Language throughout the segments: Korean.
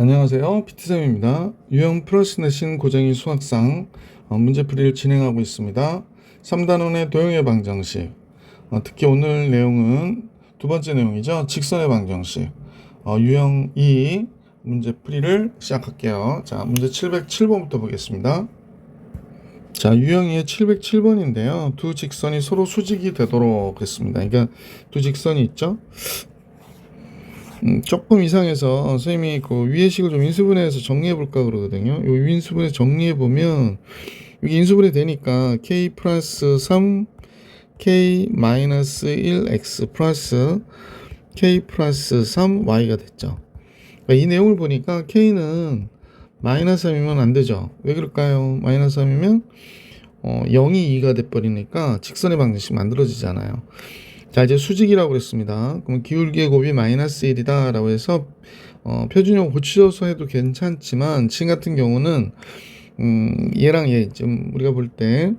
안녕하세요. PT쌤입니다. 유형 플러스 내신 고정일 수학상 문제풀이를 진행하고 있습니다. 3단원의 도형의 방정식. 특히 오늘 내용은 두 번째 내용이죠. 직선의 방정식. 유형 2 문제풀이를 시작할게요. 자, 문제 707번부터 보겠습니다. 자, 유형 2의 707번인데요. 두 직선이 서로 수직이 되도록 했습니다. 그러니까 두 직선이 있죠. 조금 이상해서 선생님이 그 위의 식을 좀 인수분해해서 정리해 볼까 그러거든요. 요 인수분해 정리해 보면 여기 인수분해 되니까 k 플러스 3 k 마이너스 1x 플러스 k 플러스 3y가 됐죠. 그러니까 이 내용을 보니까 k는 마이너스 3이면 안 되죠. 왜 그럴까요? 마이너스 3이면 0이 2가 돼버리니까 직선의 방정식 만들어지잖아요. 자, 이제 수직이라고 그랬습니다. 그럼 기울기의 곱이 마이너스 1이다 라고 해서 표준형 고치셔서 해도 괜찮지만 지금 같은 경우는 얘랑 얘 좀 우리가 볼 때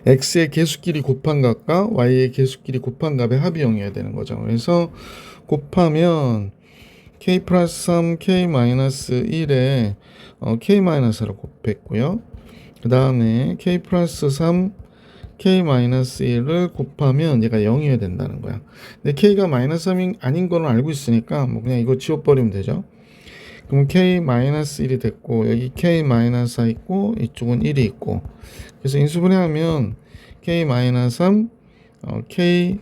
x의 계수끼리 곱한 값과 y의 계수끼리 곱한 값의 합이 0이어야 되는 거죠. 그래서 곱하면 k 플러스 3 k 마이너스 1에 k 마이너스를 곱했고요. 그 다음에 k 플러스 3 k-1을 곱하면 얘가 0이어야 된다는 거야. 근데 k가 마이너스 3이 아닌 거는 알고 있으니까 뭐 그냥 이거 지워버리면 되죠. 그럼 k-1이 됐고 여기 k-4 있고 이쪽은 1이 있고 그래서 인수분해하면 k-3 k-1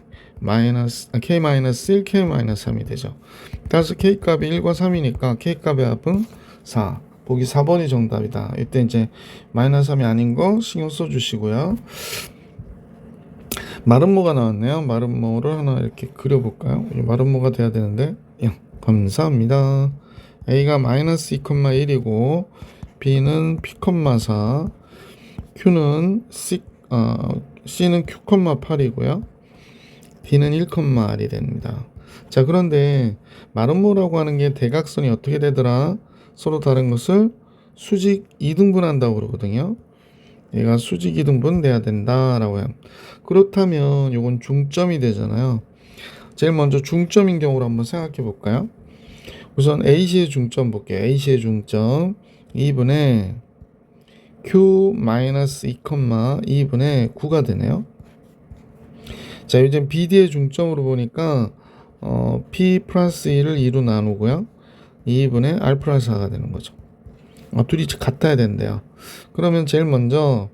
k-3이 되죠. 따라서 k값이 1과 3이니까 k값의 합은 4. 보기 4번이 정답이다. 이때 이제 마이너스 3이 아닌 거 신경 써주시고요. 마름모가 나왔네요. 마름모를 하나 이렇게 그려볼까요? 마름모가 돼야 되는데 감사합니다. A가 마이너스 2,1이고 B는 P,4 Q는 C는 Q,8이고요 D는 1,R이 됩니다. 자, 그런데 마름모라고 하는 게 대각선이 어떻게 되더라? 서로 다른 것을 수직 2등분한다고 그러거든요. 얘가 수직 2등분 돼야 된다라고 해요. 그렇다면 요건 중점이 되잖아요. 제일 먼저 중점인 경우로 한번 생각해 볼까요? 우선 A시의 중점 볼게요. A시의 중점 2분의 Q-2,2분의 9가 되네요. 자, 요즘 BD의 중점으로 보니까 P 플러스 1을 2로 나누고요. 2분의 R 플러스 4가 되는 거죠. 둘이 같아야 된대요. 그러면 제일 먼저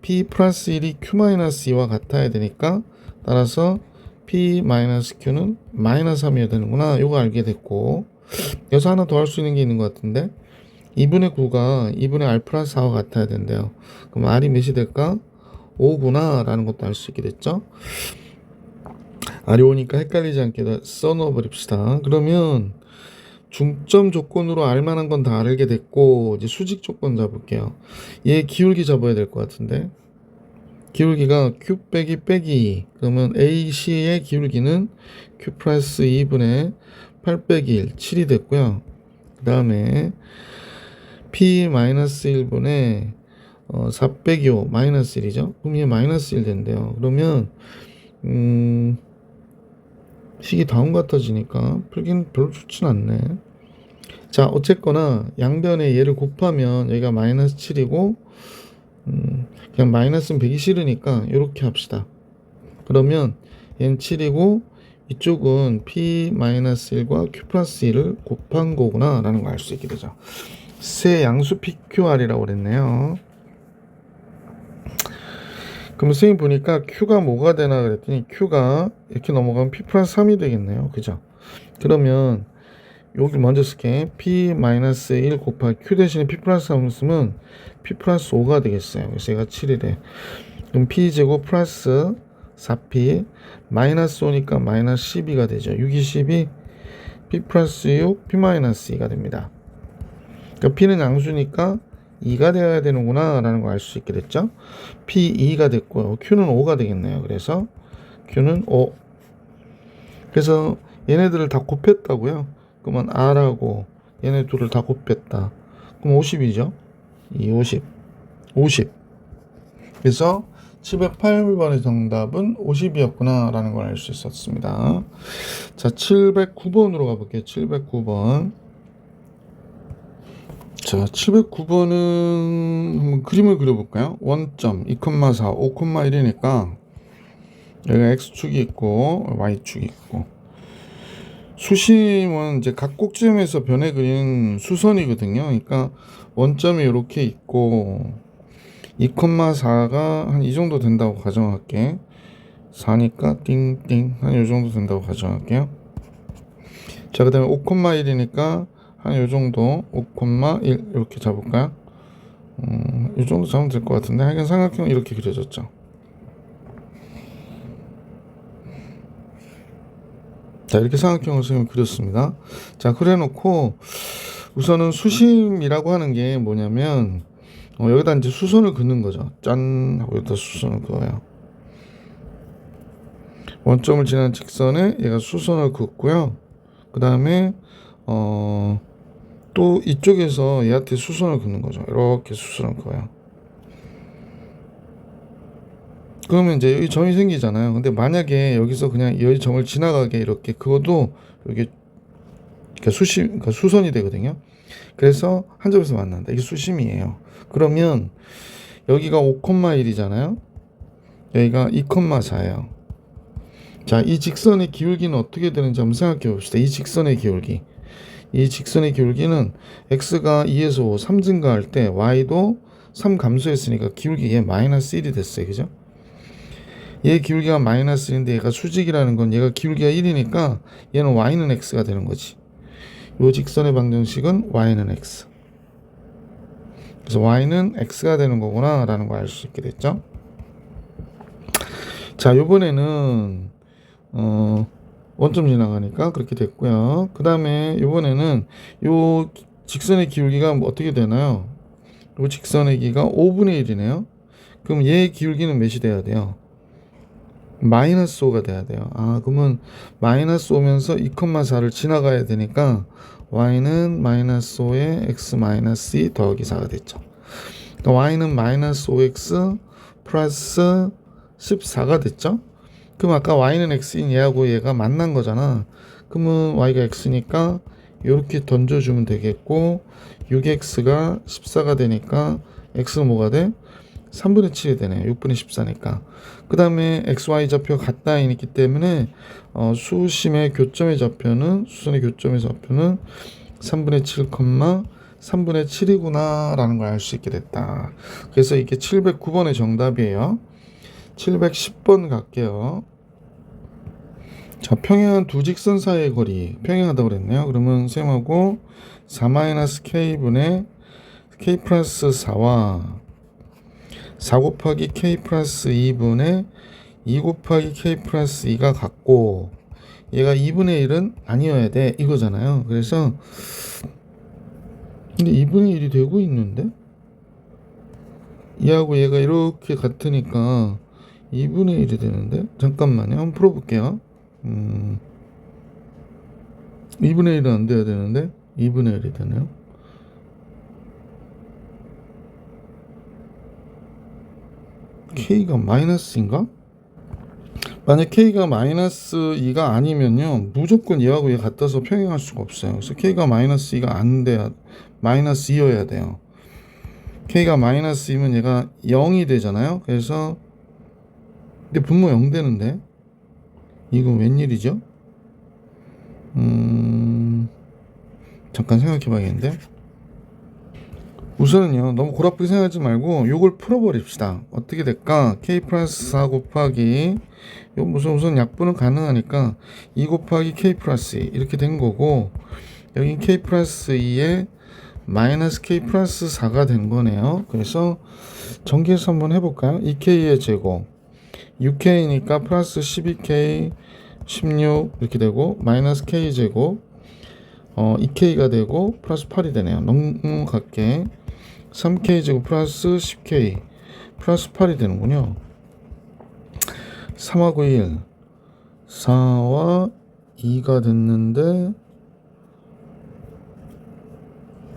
P 플러스 1이 Q 마이너스 2와 같아야 되니까 따라서 P 마이너스 Q는 마이너스 3이어야 되는구나. 요거 알게 됐고 여기서 하나 더 할 수 있는 게 있는 것 같은데 2분의 9가 2분의 R 플러스 4와 같아야 된대요. 그럼 R이 몇이 될까? 5구나 라는 것도 알 수 있게 됐죠. R이 5니까 헷갈리지 않게 써넣어 버립시다. 그러면 중점 조건으로 알만한 건 다 알게 됐고 이제 수직 조건 잡을게요. 얘 기울기 잡아야 될 것 같은데 기울기가 Q 빼기 2 그러면 AC의 기울기는 Q 플러스 2분의 8 빼기 1 7이 됐고요. 그 다음에 P 마이너스 1분의 4 빼기 5 마이너스 1이죠. 그럼 얘 마이너스 1 된대요. 그러면 식이 다음 같아지니까 풀기는 별로 좋진 않네. 자, 어쨌거나 양변에 얘를 곱하면 여기가 마이너스 7이고 그냥 마이너스는 베기 싫으니까 이렇게 합시다. 그러면 얘는 7이고 이쪽은 P-1과 Q 플러스 1을 곱한 거구나 라는 걸 알 수 있게 되죠. 세 양수 PQR이라고 그랬네요. 그럼 선생님 보니까 Q가 뭐가 되나 그랬더니 Q가 이렇게 넘어가면 P 플러스 3이 되겠네요. 그죠? 그러면 여기 먼저 쓸게. P-1 곱하기 Q 대신에 P 플러스 3을 쓰면 P 플러스 5가 되겠어요. 그래서 얘가 7이래. 그럼 P제곱 플러스 4P 마이너스 5니까 마이너스 12가 되죠. 6이 12 P 플러스 6 P 마이너스 2가 됩니다. 그러니까 P는 양수니까 2가 되어야 되는구나 라는 걸 알 수 있게 됐죠. P 2가 됐고요. Q는 5가 되겠네요. 그래서 Q는 5. 그래서 얘네들을 다 곱했다고요. 그러면 R하고 얘네 둘을 다 곱했다. 그럼 50이죠. 50. 그래서 708번의 정답은 50이었구나 라는 걸 알 수 있었습니다. 자, 709번으로 가볼게요. 709번. 자, 709번은 한번 그림을 그려볼까요? 원점 2,4, 5,1이니까 여기가 X축이 있고 Y축이 있고, 수심은 이제 각 꼭지점에서 변해 그린 수선이거든요. 그러니까 원점이 이렇게 있고 2,4가 한 이 정도 된다고 가정할게. 4니까 띵띵 한 요 정도 된다고 가정할게요. 자, 그 다음에 5,1이니까 한 요 정도 5,1 이렇게 잡을까요? 이 정도 잡으면 될 것 같은데, 하여간 삼각형은 이렇게 그려졌죠. 자, 이렇게 삼각형을 선생님이 그렸습니다. 자, 그래놓고 우선은 수심이라고 하는 게 뭐냐면 여기다 이제 수선을 긋는 거죠. 짠 하고 여기다 수선을 그어요. 원점을 지난 직선에 얘가 수선을 긋고요. 그 다음에 또 이쪽에서 얘한테 수선을 긋는 거죠. 이렇게 수선을 그어요. 그러면 이제 여기 점이 생기잖아요. 근데 만약에 여기서 그냥 여기 점을 지나가게 이렇게 그것도 여기 그러니까 수선이 되거든요. 그래서 한 점에서 만난다. 이게 수심이에요. 그러면 여기가 5,1이잖아요. 여기가 2,4예요. 자, 이 직선의 기울기는 어떻게 되는지 한번 생각해 봅시다. 이 직선의 기울기. 이 직선의 기울기는 x가 2에서 5, 3 증가할 때 y도 3 감소했으니까 기울기 얘 마이너스 1이 됐어요. 그죠? 얘 기울기가 마이너스 1인데 얘가 수직이라는 건 얘가 기울기가 1이니까 얘는 y는 x가 되는 거지. 요 직선의 방정식은 y는 x. 그래서 y는 x가 되는 거구나 라는 걸 알 수 있게 됐죠. 자, 요번에는 원점 지나가니까 그렇게 됐고요. 그 다음에 이번에는 요 직선의 기울기가 어떻게 되나요? 요 직선의 길이가 5분의 1이네요. 그럼 얘의 기울기는 몇이 돼야 돼요? 마이너스 5가 돼야 돼요. 그러면 마이너스 5면서 2,4를 지나가야 되니까 y는 마이너스 5에 x 마이너스 2 더하기 4가 됐죠. 그러니까 y는 마이너스 5x 플러스 14가 됐죠. 그럼 아까 y는 x인 얘하고 얘가 만난 거잖아. 그러면 y가 x니까 이렇게 던져주면 되겠고, 6x가 14가 되니까 x는 뭐가 돼? 3분의 7이 되네요. 6분의 14니까. 그 다음에 xy 좌표 같다 있기 때문에 수심의 교점의 좌표는, 수선의 교점의 좌표는 3분의 7, 3분의 7이구나 라는 걸 알 수 있게 됐다. 그래서 이게 709번의 정답이에요. 710번 갈게요. 자, 평행한 두 직선 사이의 거리 평행하다고 그랬네요. 그러면 셈하고 4-k분의 k 플러스 4와 4 곱하기 k 플러스 2분의 2 곱하기 k 플러스 2가 같고, 얘가 2분의 1은 아니어야 돼 이거잖아요. 그래서 근데 2분의 1이 되고 있는데 얘하고 얘가 이렇게 같으니까 2분의 1이 되는데, 잠깐만요. 한번 풀어볼게요. 2분의 1은 안 돼야 되는데 2분의 1이 되네요. K가 마이너스인가? 만약 K가 마이너스 2가 아니면요, 무조건 얘하고 얘 같아서 평행할 수가 없어요. 그래서 K가 마이너스 2가 안 돼야, 마이너스 2여야 돼요. K가 마이너스 2면 얘가 0이 되잖아요. 그래서 근데 분모 0 되는데 이건 웬일이죠? 잠깐 생각해 봐야겠는데. 우선은요, 너무 골아프게 생각하지 말고 요걸 풀어버립시다. 어떻게 될까? K 플러스 4 곱하기 요 우선 약분은 가능하니까 2 곱하기 K 플러스 2 이렇게 된 거고, 여기 K 플러스 2에 마이너스 K 플러스 4가 된 거네요. 그래서 전개해서 한번 해볼까요? 2K의 제곱 6K니까 플러스 12K 16 이렇게 되고, 마이너스 K 제곱 2K가 되고 플러스 8이 되네요. 넉넉하게 3K 제곱 플러스 10K 플러스 8이 되는군요. 3하고 1 4와 2가 됐는데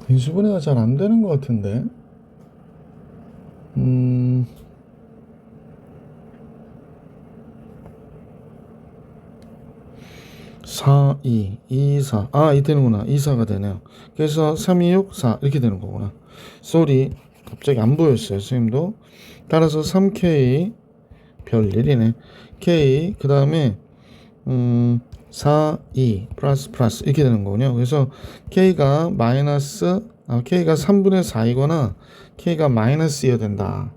인수분해가 잘 안 되는 것 같은데. 4 2, 2, 4. 아, 이 되는구나. 2, 4가 되네요. 그래서 3, 2, 6, 4 이렇게 되는 거구나. 쏘리. 갑자기 안 보였어요, 선생님도. 따라서 3K 별 1이네. K 그 다음에 4, 2 플러스 이렇게 되는 거군요. 그래서 K가 K가 3분의 4이거나 K가 마이너스 2가 된다.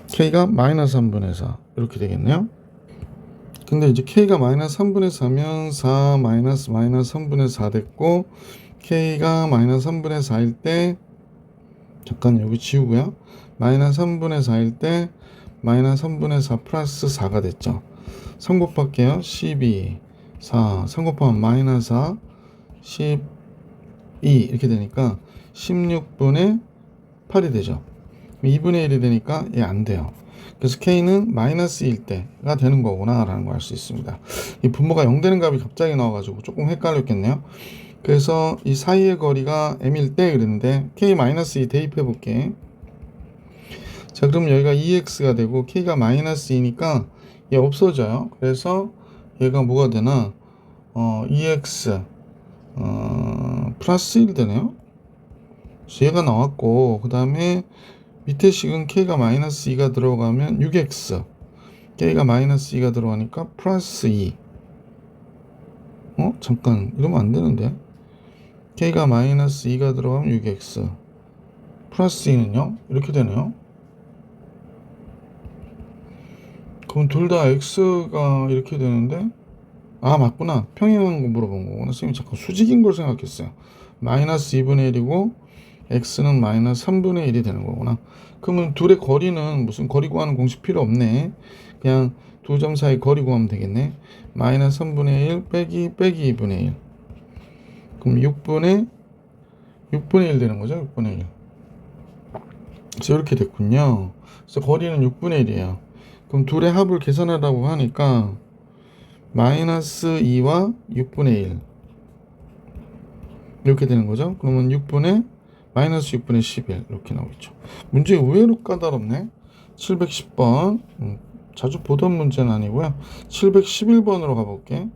K가 마이너스 3분의 4 이렇게 되겠네요. 근데 이제 K가 마이너스 3분의 4면 4 마이너스 3분의 4 됐고, K가 마이너스 3분의 4일 때, 잠깐 여기 지우고요. 마이너스 3분의 4일 때 마이너스 3분의 4 플러스 4가 됐죠. 3 곱할게요. 12, 4, 3 곱하면 마이너스 4, 12 이렇게 되니까 16분의 8이 되죠. 2분의 1이 되니까 얘 안 돼요. 그래서 K는 마이너스 1 때가 되는 거구나 라는 걸 알 수 있습니다. 이 분모가 0 되는 값이 갑자기 나와가지고 조금 헷갈렸겠네요. 그래서 이 사이의 거리가 M일 때 그랬는데 K-2 대입해 볼게. 자, 그럼 여기가 2x가 되고 K가 마이너스 2니까 얘 없어져요. 그래서 얘가 뭐가 되나 2x 플러스 1 되네요. 그래서 얘가 나왔고, 그 다음에 밑에 식은 K가 마이너스 2가 들어가면 6x, K가 마이너스 2가 들어가니까 플러스 2. 잠깐 이러면 안 되는데. K가 마이너스 2가 들어가면 6x 플러스 2는요 이렇게 되네요. 그럼 둘 다 x가 이렇게 되는데, 아 맞구나, 평행한 거 물어본 거구나. 선생님 잠깐 수직인 걸 생각했어요. 마이너스 2분의 1이고 x는 마이너스 3분의 1이 되는 거구나. 그러면 둘의 거리는 무슨 거리 구하는 공식 필요 없네. 그냥 두 점 사이 거리 구하면 되겠네. 마이너스 3분의 1 빼기 2분의 1. 그럼 6분의 1 되는 거죠. 6분의 1. 그래서 이렇게 됐군요. 그래서 거리는 6분의 1이에요. 그럼 둘의 합을 계산하라고 하니까 마이너스 2와 6분의 1 이렇게 되는 거죠. 그러면 마이너스 6분의 11 이렇게 나오겠죠. 문제 의외로 까다롭네. 710번 자주 보던 문제는 아니고요. 711번으로 가볼게.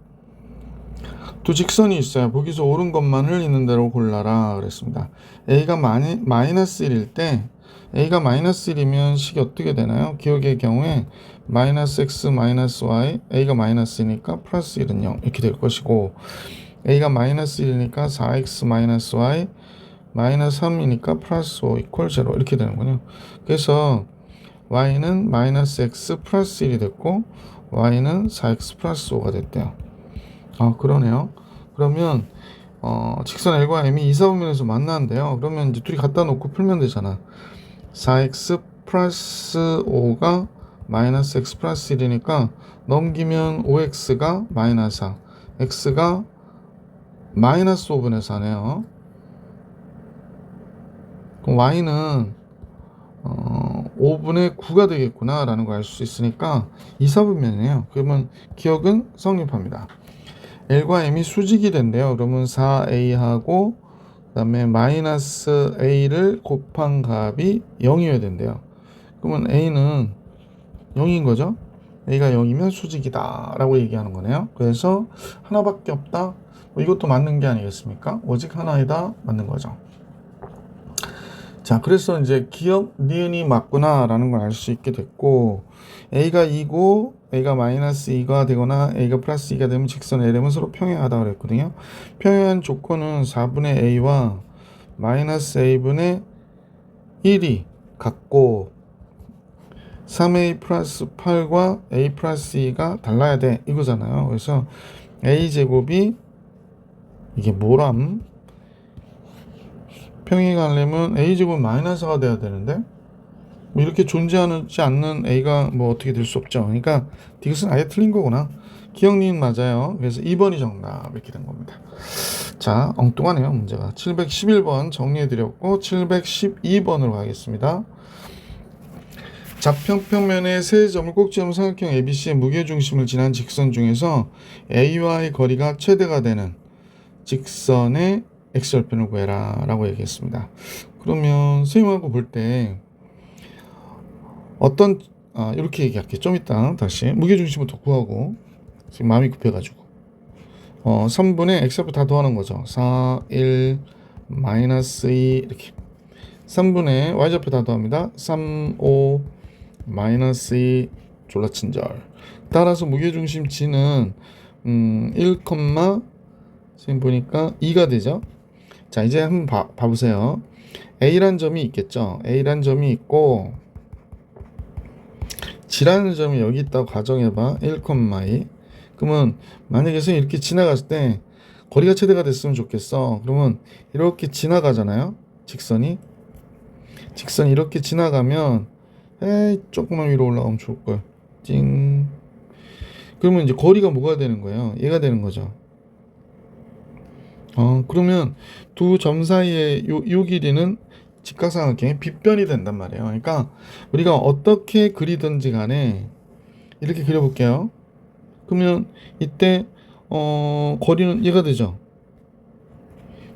두 직선이 있어요. 보기서 옳은 것만을 있는 대로 골라라 그랬습니다. A가 마이너스 1일 때, A가 마이너스 1이면 식이 어떻게 되나요? 기억의 경우에 마이너스 x 마이너스 y, A가 마이너스니까 플러스 1은 0 이렇게 될 것이고, A가 마이너스 1이니까 4x 마이너스 y 마이너스 3이니까 플러스 5 이퀄 0 이렇게 되는군요. 그래서 y는 마이너스 x 플러스 1이 됐고 y는 4x 플러스 5가 됐대요. 그러네요. 그러면 직선 L과 M이 이사분면에서 만나는데요. 그러면 이제 둘이 갖다 놓고 풀면 되잖아. 4x 플러스 5가 마이너스 x 플러스 1이니까 넘기면 5x가 마이너스 4, x가 마이너스 5분의 4네요. 그럼 y는 5분의 9가 되겠구나 라는 걸 알 수 있으니까 이사분면이에요. 그러면 기억은 성립합니다. L과 M이 수직이 된대요. 그러면 4A하고 그 다음에 마이너스 A를 곱한 값이 0이어야 된대요. 그러면 A는 0인 거죠. A가 0이면 수직이다 라고 얘기하는 거네요. 그래서 하나밖에 없다. 이것도 맞는 게 아니겠습니까? 오직 하나이다 맞는 거죠. 자, 그래서 이제 기억 니은이 맞구나 라는 걸 알 수 있게 됐고, A가 2고 A가 마이너스 2가 되거나 A가 플러스 2가 되면 직선 LM은 서로 평행하다 그랬거든요. 평행한 조건은 4분의 A와 마이너스 A분의 1이 같고 3A 플러스 8과 A 플러스 2가 달라야 돼 이거잖아요. 그래서 A제곱이 이게 뭐람? 평행하려면 A제곱 마이너스 4가 돼야 되는데 뭐 이렇게 존재하지 않는 A가 뭐 어떻게 될 수 없죠. 그러니까 이것은 아예 틀린 거구나. 기억니은 맞아요. 그래서 2번이 정답 이렇게 된 겁니다. 자, 엉뚱하네요 문제가. 711번 정리해드렸고 712번으로 가겠습니다. 좌평평면의 세 점을 꼭지점 삼각형 ABC의 무게중심을 지난 직선 중에서 A와의 거리가 최대가 되는 직선의 x절편을 구해라 라고 얘기했습니다. 그러면 선생님하고 볼 때 이렇게 얘기할게요. 좀 이따 다시 무게중심부터 구하고 지금 마음이 급해가지고 3분의 x좌표 다 더하는 거죠. 4, 1, 마이너스 2 이렇게 3분의 y좌표 다 더합니다. 3, 5, 마이너스 2 졸라친절. 따라서 무게중심 g는 1, 선생님 보니까 2가 되죠. 자, 이제 한번 봐보세요. A란 점이 있겠죠. A란 점이 있고 G라는 점이 여기 있다고 가정해봐. 1, 2. 그러면 만약에 선생님 이렇게 지나갔을 때 거리가 최대가 됐으면 좋겠어. 그러면 이렇게 지나가잖아요. 직선이 이렇게 지나가면 조금만 위로 올라가면 좋을걸. 찡. 그러면 이제 거리가 뭐가 되는 거예요? 얘가 되는 거죠. 그러면 두 점 사이의 요 길이는 직각삼각형의 빗변이 된단 말이에요. 그러니까 우리가 어떻게 그리든지 간에 이렇게 그려볼게요. 그러면 이때 거리는 얘가 되죠.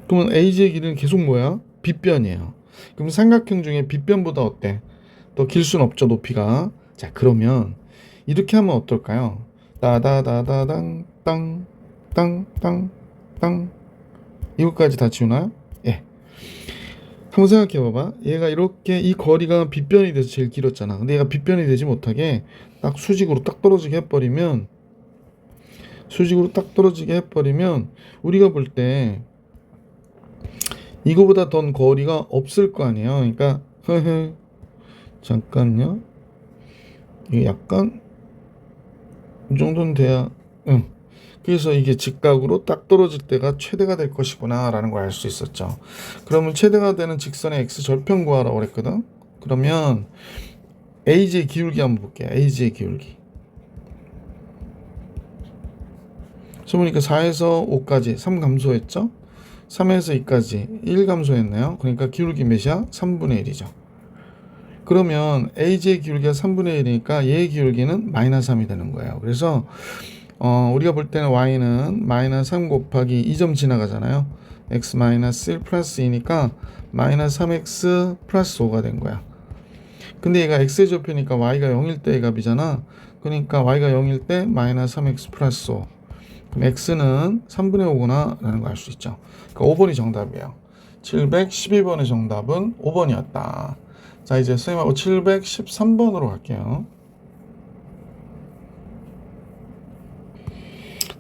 그러면 AG의 길이는 계속 뭐야? 빗변이에요. 그럼 삼각형 중에 빗변보다 어때? 더 길 수는 없죠, 높이가. 자, 그러면 이렇게 하면 어떨까요? 따다다다당 땅땅땅땅 이것까지 다 지우나요? 예. 한번 생각해 봐봐. 얘가 이렇게 이 거리가 빗변이 돼서 제일 길었잖아. 근데 얘가 빗변이 되지 못하게 딱 수직으로 딱 떨어지게 해버리면 우리가 볼 때 이거보다 더 거리가 없을 거 아니에요. 그러니까 잠깐요. 이게 약간 이 정도는 돼야 그래서 이게 직각으로 딱 떨어질 때가 최대가 될 것이구나 라는 걸 알 수 있었죠. 그러면 최대가 되는 직선의 x 절편 구하라고 그랬거든. 그러면 AG의 기울기 한번 볼게요. AG의 기울기. 저 보니까 4에서 5까지 3 감소했죠. 3에서 2까지 1 감소했네요. 그러니까 기울기 몇이야? 3분의 1이죠. 그러면 AG의 기울기가 3분의 1이니까 얘의 기울기는 마이너스 3이 되는 거예요. 그래서 우리가 볼 때는 y는 마이너스 3 곱하기 2점 지나가잖아요. x 마이너스 1 플러스 2니까 마이너스 3x 플러스 5가 된 거야. 근데 얘가 x의 좌표니까 y가 0일 때의 값이잖아. 그러니까 y가 0일 때 마이너스 3x 플러스 5. 그럼 x는 3분의 5구나 라는 걸 알 수 있죠. 그러니까 5번이 정답이에요. 712번의 정답은 5번이었다. 자, 이제 선생님하고 713번으로 갈게요.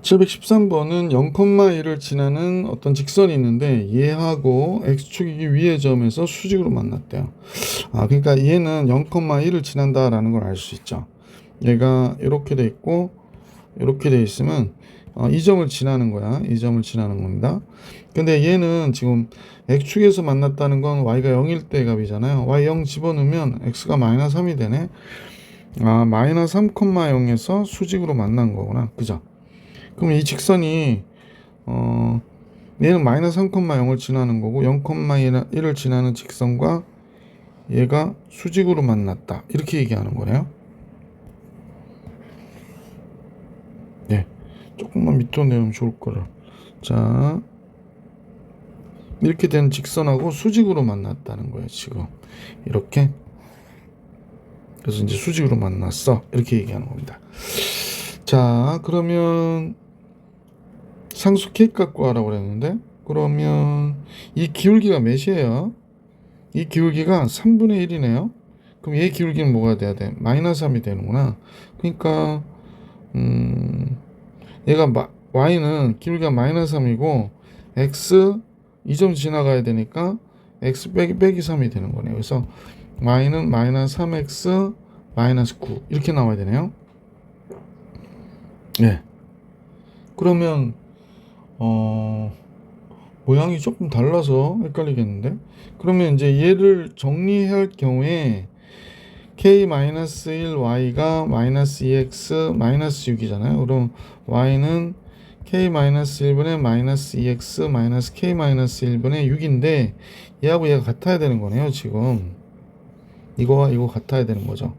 713번은 0,1을 지나는 어떤 직선이 있는데 얘하고 x축이 위의 점에서 수직으로 만났대요. 그러니까 얘는 0,1을 지난다라는 걸 알 수 있죠. 얘가 이렇게 돼 있고 이렇게 돼 있으면 이 점을 지나는 거야. 이 점을 지나는 겁니다. 근데 얘는 지금 x축에서 만났다는 건 y가 0일 때 값이잖아요. y 0 집어넣으면 x가 마이너스 3이 되네. 마이너스 3,0에서 수직으로 만난 거구나. 그죠? 그럼 이 직선이 얘는 마이너스 3,0을 지나는 거고 0,1을 지나는 직선과 얘가 수직으로 만났다. 이렇게 얘기하는 거네요. 네. 조금만 밑으로 내면 좋을 거를. 자, 이렇게 된 직선하고 수직으로 만났다는 거예요. 지금 이렇게. 그래서 이제 수직으로 만났어. 이렇게 얘기하는 겁니다. 자, 그러면 상수 K값 구하라고 그랬는데 그러면 이 기울기가 몇이에요? 이 기울기가 3분의 1이네요. 그럼 얘 기울기는 뭐가 돼야 돼? 마이너스 3이 되는구나. 그러니까 얘가 y는 기울기가 마이너스 3이고 x 2점 지나가야 되니까 x 빼기 3이 되는 거네요. 그래서 y는 마이너스 3x 마이너스 9 이렇게 나와야 되네요. 네. 그러면 모양이 조금 달라서 헷갈리겠는데. 그러면 이제 얘를 정리할 경우에 k-1 y가 마이너스 2x 마이너스 6이잖아요. 그럼 y는 k-1분의 마이너스 2x 마이너스 k-1분의 6인데 얘하고 얘가 같아야 되는 거네요. 지금 이거와 이거 같아야 되는 거죠.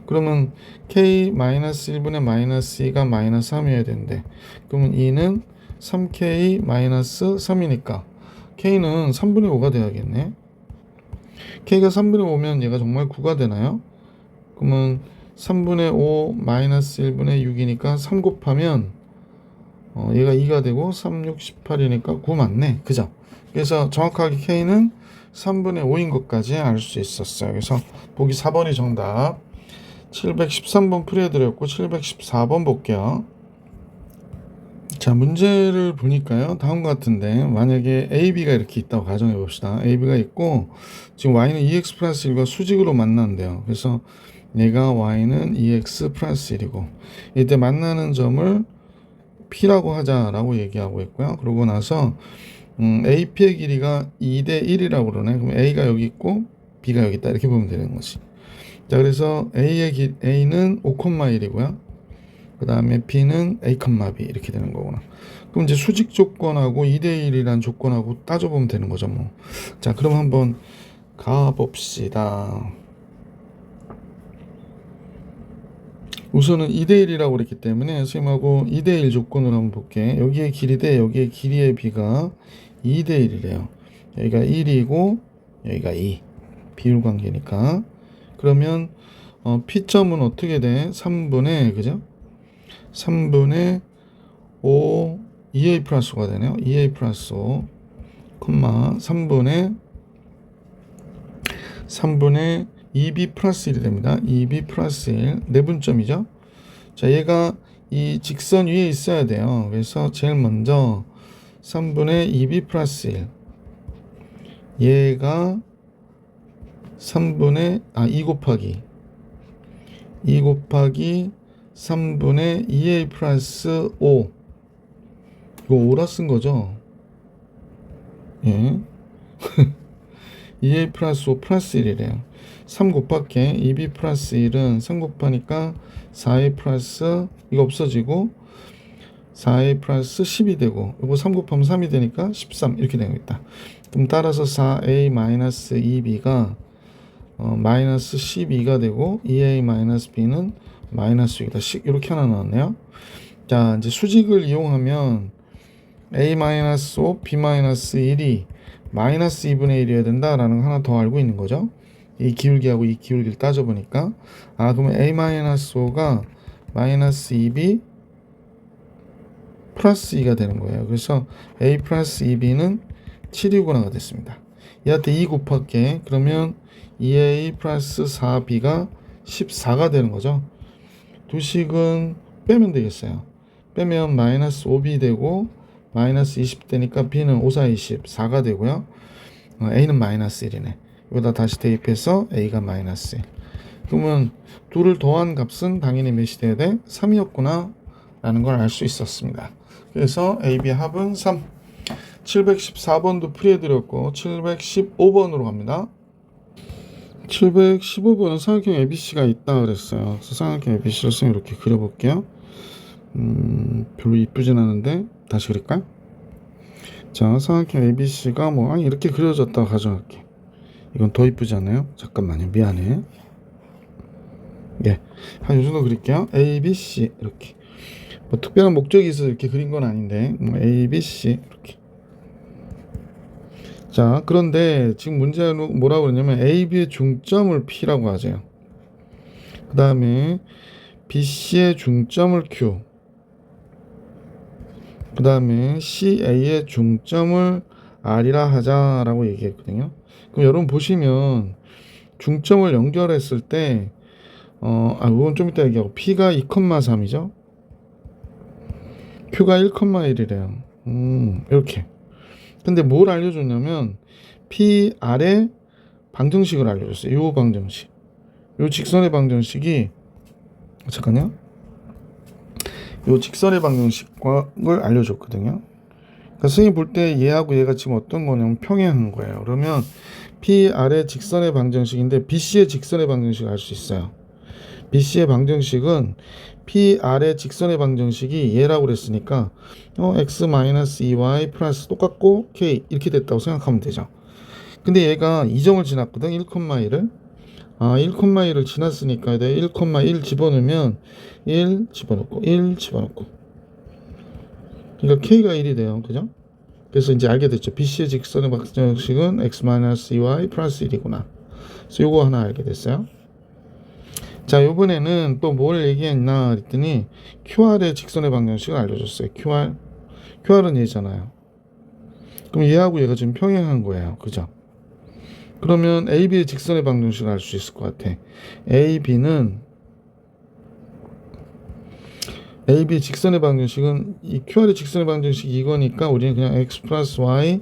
그러면 k-1분의 마이너스 2가 마이너스 3이어야 되는데 그러면 2는 3k 마이너스 3이니까 k는 3분의 5가 돼야겠네. k가 3분의 5면 얘가 정말 9가 되나요? 그러면 3분의 5 마이너스 1분의 6이니까 3 곱하면 얘가 2가 되고 3, 6, 18이니까 9 맞네. 그죠? 그래서 정확하게 K는 3분의 5인 것까지 알 수 있었어요. 그래서 보기 4번이 정답. 713번 풀이해드렸고 714번 볼게요. 자, 문제를 보니까요, 다음과 같은데 만약에 AB가 이렇게 있다고 가정해 봅시다. AB가 있고 지금 Y는 2X 플러스 1과 수직으로 만난대요. 그래서 얘가 Y는 2X 플러스 1이고 이때 만나는 점을 P라고 하자라고 얘기하고 있고요. 그러고 나서 AP의 길이가 2대 1이라고 그러네. 그럼 A가 여기 있고 B가 여기 있다, 이렇게 보면 되는 거지. 자, 그래서 A는 5,1이고요. 그 다음에 B는 A, B 이렇게 되는 거구나. 그럼 이제 수직 조건하고 2대1이란 조건하고 따져보면 되는 거죠, 뭐. 자, 그럼 한번 가봅시다. 우선은 2대1이라고 그랬기 때문에 선생님하고 2대1 조건으로 한번 볼게. 여기에 길이 대 여기에 길이의 B가 2대1이래요. 여기가 1이고 여기가 2. 비율 관계니까. 그러면 P점은 어떻게 돼? 3분의, 그죠? 3분의 5 2A 플러스 5가 되네요. 2A 플러스 5 3분의 2B 플러스 1이 됩니다. 2B 플러스 1 내분점이죠. 자, 얘가 이 직선 위에 있어야 돼요. 그래서 제일 먼저 3분의 2B 플러스 1 얘가 3분의 2 곱하기 3분의 2A 플러스 5 이거 5라 쓴 거죠? 예. 2A 플러스 5 플러스 1이래요. 3 곱할게 2B 플러스 1은 3 곱하니까 4A 플러스 이거 없어지고 4A 플러스 10이 되고 이거 3 곱하면 3이 되니까 13 이렇게 되겠다. 그럼 따라서 4A 마이너스 2B가 마이너스 12가 되고 2A 마이너스 B는 마이너스 6이다. 이렇게 하나 나왔네요. 자, 이제 수직을 이용하면 A 마이너스 5, B 마이너스 1이 마이너스 2분의 1이어야 된다라는 거 하나 더 알고 있는 거죠. 이 기울기하고 이 기울기를 따져보니까 그러면 A 마이너스 5가 마이너스 2B 플러스 2가 되는 거예요. 그래서 A 플러스 2B는 7이구나가 됐습니다. 얘한테 2 곱할게. 그러면 2A 플러스 4B가 14가 되는 거죠. 두 식은 빼면 되겠어요. 빼면 마이너스 5B 되고 마이너스 20 되니까 B는 5, 4, 20 4가 되고요. A는 마이너스 1이네. 여기다 다시 대입해서 A가 마이너스 1. 그러면 둘을 더한 값은 당연히 몇이 돼야 돼? 3이었구나 라는 걸 알 수 있었습니다. 그래서 AB 합은 3. 714번도 풀이해드렸고 715번으로 갑니다. 715번은 삼각형 ABC가 있다 그랬어요. 그래서 삼각형 ABC를 이렇게 그려볼게요. 별로 이쁘진 않은데 다시 그릴까요? 자, 삼각형 ABC가 이렇게 그려졌다고 가정할게. 이건 더 이쁘지 않아요? 잠깐만요, 미안해. 예, 한 이 정도 그릴게요. ABC 이렇게. 특별한 목적이 있어서 이렇게 그린 건 아닌데 ABC 이렇게. 자, 그런데 지금 문제는 뭐라고 그러냐면 AB의 중점을 P라고 하죠. 그 다음에 BC의 중점을 Q, 그 다음에 CA의 중점을 R이라 하자라고 얘기했거든요. 그럼 여러분 보시면 중점을 연결했을 때 이건 좀 이따 얘기하고 P가 2,3이죠. Q가 1,1이래요. 이렇게. 근데 뭘 알려줬냐면 PR의 방정식을 알려줬어요. 요 방정식. 요 직선의 방정식이 잠깐요. 요 직선의 방정식을 알려줬거든요. 그러니까 선생님 볼 때 얘하고 얘가 지금 어떤 거냐면 평행한 거예요. 그러면 PR의 직선의 방정식인데 BC의 직선의 방정식을 알 수 있어요. BC의 방정식은 PR의 직선의 방정식이 얘라고 그랬으니까 x-2y 플러스 똑같고 k 이렇게 됐다고 생각하면 되죠. 근데 얘가 2점을 지났거든. 1,1을 1,1을 지났으니까 1,1 집어넣으면 1 집어넣고 1 집어넣고 그러니까 k가 1이 돼요. 그죠? 그래서 이제 알게 됐죠. BC의 직선의 방정식은 x-2y 플러스 1이구나. 그래서 요거 하나 알게 됐어요. 자, 요번에는 또 뭘 얘기했나 그랬더니 QR의 직선의 방정식을 알려줬어요. QR은 얘잖아요. 그럼 얘하고 얘가 지금 평행한 거예요. 그죠? 그러면 AB의 직선의 방정식을 알 수 있을 것 같아. AB의 직선의 방정식은 이 QR의 직선의 방정식이 이거니까 우리는 그냥 x 플러스 y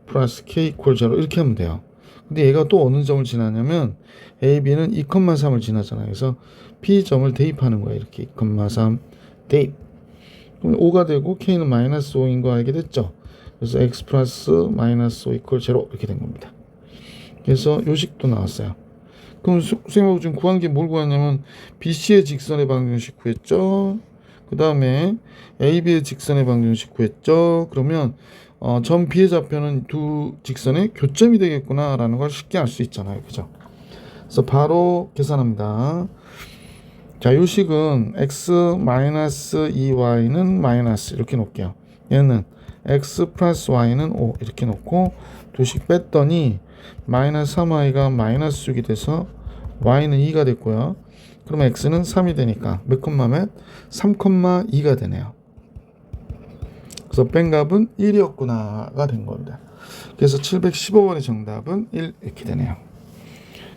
플러스 k 이퀄 0 이렇게 하면 돼요. 근데 얘가 또 어느 점을 지나냐면 AB는 2,3을 지나잖아요. 그래서 P점을 대입하는 거예요. 이렇게 2,3 대입. 그럼 5가 되고 K는 마이너스 5인 거 알게 됐죠. 그래서 x 플러스 마이너스 5 이퀄 0 이렇게 된 겁니다. 그래서 요식도 나왔어요. 그럼 선생님하고 지금 구한 게 뭘 구했냐면 BC의 직선의 방정식 구했죠. 그 다음에 AB의 직선의 방정식 구했죠. 그러면 점 B의 좌표는 두 직선의 교점이 되겠구나 라는 걸 쉽게 알 수 있잖아요. 그죠? 그래서 바로 계산합니다. 자, 요식은 x-2y는 마이너스 이렇게 놓을게요. 얘는 x 플러스 y는 5 이렇게 놓고 두식 뺐더니 마이너스 3y가 마이너스 6이 돼서 y는 2가 됐고요. 그러면 x는 3이 되니까 몇 콤마 몇? 3,2가 되네요. 그래서 뺀 값은 1이었구나가 된 겁니다. 그래서 715번의 정답은 1 이렇게 되네요.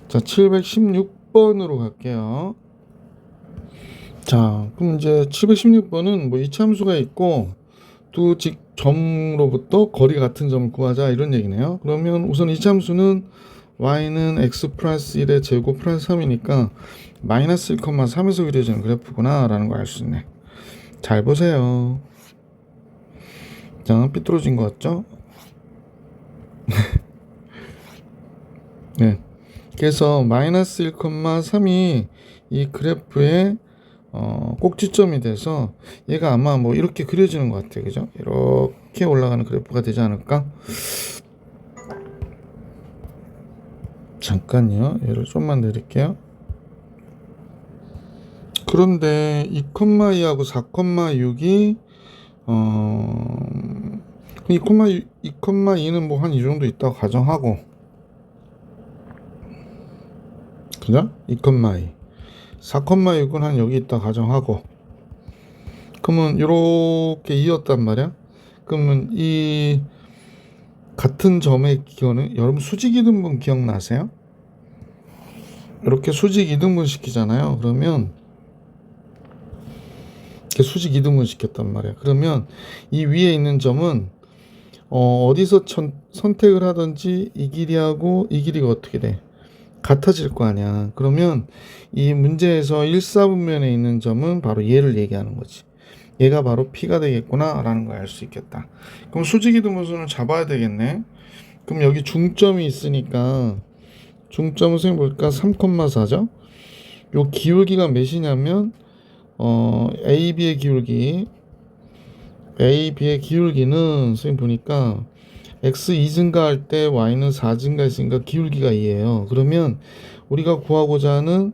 자, 716번으로 갈게요. 자, 그럼 이제 716번은 뭐 이차함수가 있고 두 점으로부터 거리 같은 점을 구하자 이런 얘기네요. 그러면 우선 이차함수는 y는 x 플러스 1의 제곱 플러스 3이니까 마이너스 1,3에서 그려지는 그래프구나 라는 걸 알 수 있네. 잘 보세요. 자, 삐뚤어진 것 같죠? 네. 그래서 마이너스 1,3이 이 그래프의 꼭지점이 돼서 얘가 아마 뭐 이렇게 그려지는 것 같아요. 그죠? 이렇게 올라가는 그래프가 되지 않을까? 잠깐요. 얘를 좀만 내릴게요. 그런데 2,2하고 4,6이 2,2는 뭐 한 이 정도 있다고 가정하고, 그죠? 2,2 4,6은 한 여기 있다 가정하고, 그러면 이렇게 이었단 말이야. 그러면 이 같은 점의 기호는 여러분 수직 이등분 기억나세요? 이렇게 수직 이등분 시키잖아요. 그러면 이렇게 수직 이등분 시켰단 말이야. 그러면 이 위에 있는 점은 어디서 선택을 하든지 이 길이하고 이 길이가 어떻게 돼? 같아질 거 아니야. 그러면 이 문제에서 1사분면에 있는 점은 바로 얘를 얘기하는 거지. 얘가 바로 P가 되겠구나 라는 걸 알 수 있겠다. 그럼 수직이등분선을 잡아야 되겠네. 그럼 여기 중점이 있으니까 중점은 선생님 볼까? 3,4죠. 요 기울기가 몇이냐면 AB의 기울기는 선생님 보니까 x 2 증가할 때 y는 4 증가했으니까 기울기가 2예요. 그러면 우리가 구하고자 하는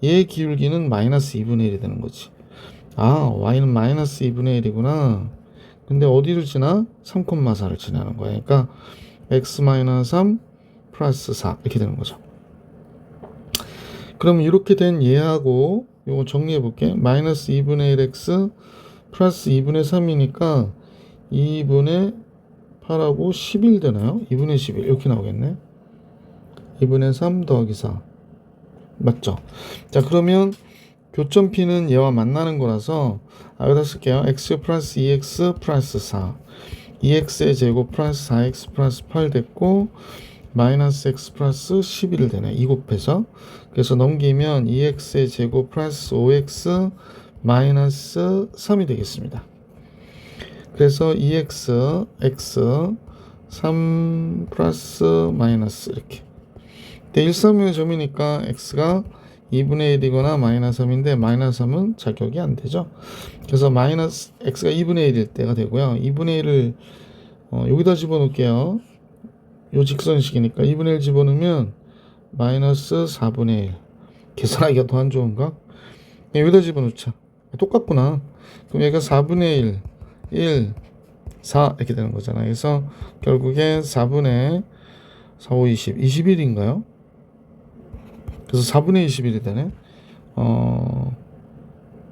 얘의 기울기는 마이너스 2분의 1이 되는 거지. 아, y는 마이너스 2분의 1이구나. 근데 어디를 지나? 3,4를 지나는 거야. 그러니까 x 마이너스 3 플러스 4 이렇게 되는 거죠. 그럼 이렇게 된 얘하고 요거 정리해 볼게. 마이너스 2분의 1x 플러스 2분의 3이니까 2분의 8하고 11 되나요? 2분의 11 이렇게 나오겠네. 2분의 3 더하기 4 맞죠? 자, 그러면 교점 P는 얘와 만나는 거라서 여기다 쓸게요. x 플러스 2x 플러스 4 2x의 제곱 플러스 4x 플러스 8 됐고 마이너스 x 플러스 11 되네. 2 곱해서 그래서 넘기면 2x의 제곱 플러스 5x 마이너스 3이 되겠습니다. 그래서 2x, x, 3 플러스 마이너스 이렇게. 근데 1,3의 점이니까 x가 2분의 1이거나 마이너스 3인데 마이너스 3은 자격이 안 되죠. 그래서 마이너스 x가 2분의 1일 때가 되고요. 2분의 1을 여기다 집어넣을게요. 요 직선식이니까 2분의 1 집어넣으면 마이너스 4분의 1. 계산하기가 더 안 좋은가? 여기다 집어넣자. 똑같구나. 그럼 얘가 4분의 1, 1, 4 이렇게 되는 거잖아요. 그래서 결국에 4분의 4, 5, 20, 21인가요? 그래서 4분의 21이 되네.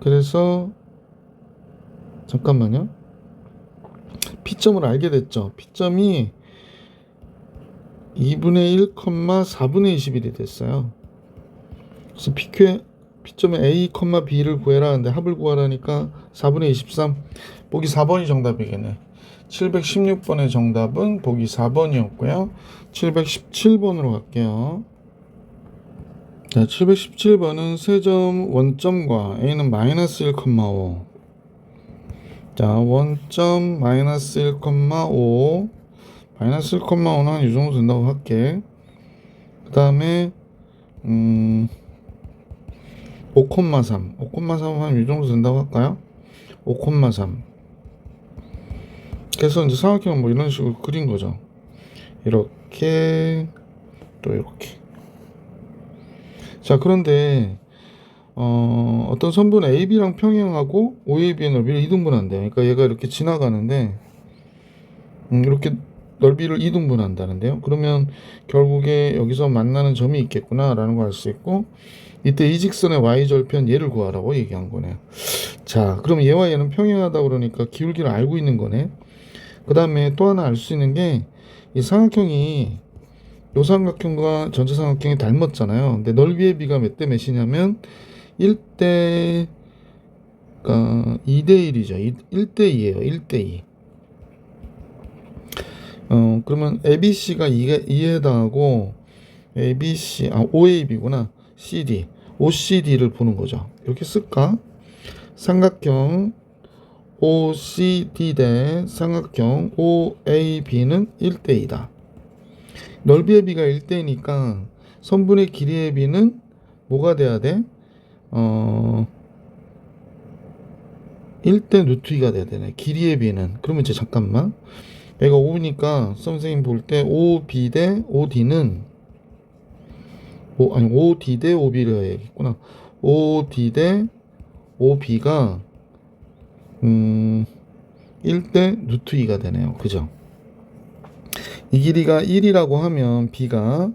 그래서 잠깐만요. P점을 알게 됐죠. P점이 2분의 1, 4분의 21이 됐어요. 그래서 P점의 A, B를 구해라 하는데 합을 구하라니까 4분의 23. 보기 4번이 정답이겠네. 716번의 정답은 보기 4번이었고요. 717번으로 갈게요. 자, 717번은 세점 원점과 A는 마이너스 1,5. 자, 원점 마이너스 1,5. 마이너스 1,5는 한 이 정도 된다고 할게. 그 다음에 5,3. 5,3은 한 이 정도 된다고 할까요? 5,3. 그래서 이제 삼각형은 뭐 이런 식으로 그린 거죠. 이렇게 또 이렇게. 자, 그런데 어떤 선분 AB랑 평행하고 OAB의 넓이를 이등분한대요. 그러니까 얘가 이렇게 지나가는데 이렇게 넓이를 이등분한다는데요. 그러면 결국에 여기서 만나는 점이 있겠구나 라는 걸 알 수 있고, 이때 이 직선의 y절편 얘를 구하라고 얘기한 거네요. 자, 그럼 얘와 얘는 평행하다 그러니까 기울기를 알고 있는 거네. 그 다음에 또 하나 알 수 있는 게 이 삼각형이 요 삼각형과 전체 삼각형이 닮았잖아요. 근데 넓이의 비가 몇 대 몇이냐면 1대 2대 1이죠. 1대 2예요. 1대 2. 그러면 ABC가 2에 해당하고 ABC, OAB구나. CD, OCD를 보는 거죠. 이렇게 쓸까? 삼각형 OCD 대 삼각형 OAB는 1대 2다. 넓이의 비가 1대2니까 선분의 길이의 비는 뭐가 돼야 돼? 1대 루트 2가 돼야 되네. 길이의 비는. 그러면 이제 잠깐만. 얘가 5니까 선생님 볼 때 5B 대 5D는 5D 대 5B를 해야겠구나. 5D 대 5B가 1대 루트 2가 되네요. 그죠? 이 길이가 1이라고 하면 B가